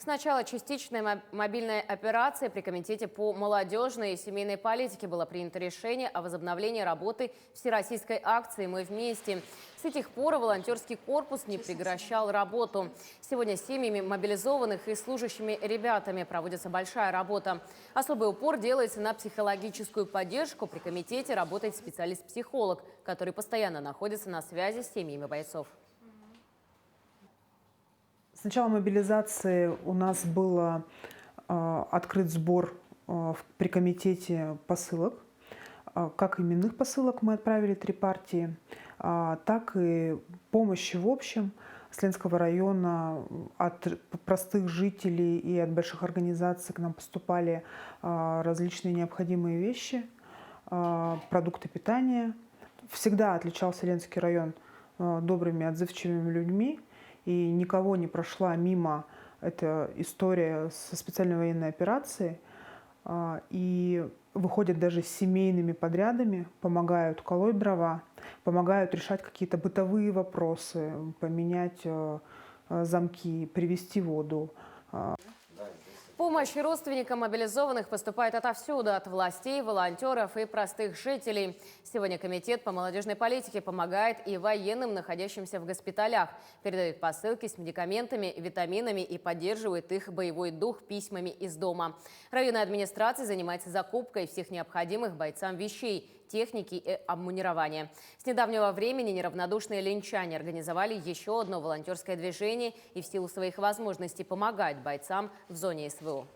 С начала частичной мобильной операции при Комитете по молодежной и семейной политике было принято решение о возобновлении работы всероссийской акции «Мы вместе». С этих пор волонтерский корпус не прекращал работу. Сегодня с семьями мобилизованных и служащими ребятами проводится большая работа. Особый упор делается на психологическую поддержку. При комитете работает специалист-психолог, который постоянно находится на связи с семьями бойцов. С начала мобилизации у нас был открыт сбор при комитете посылок. Как именных посылок мы отправили 3 партии, так и помощи в общем с Ленского района от простых жителей и от больших организаций к нам поступали различные необходимые вещи, продукты питания. Всегда отличался Ленский район добрыми, отзывчивыми людьми. И никого не прошла мимо эта история со специальной военной операцией. И выходят даже с семейными подрядами, помогают колоть дрова, помогают решать какие-то бытовые вопросы, поменять замки, привезти воду. Помощь родственникам мобилизованных поступает отовсюду, от властей, волонтеров и простых жителей. Сегодня Комитет по молодежной политике помогает и военным, находящимся в госпиталях, передает посылки с медикаментами, витаминами и поддерживает их боевой дух письмами из дома. Районная администрация занимается закупкой всех необходимых бойцам вещей, техники и обмундирования. С недавнего времени неравнодушные ленчане организовали еще одно волонтерское движение и в силу своих возможностей помогают бойцам в зоне СВО.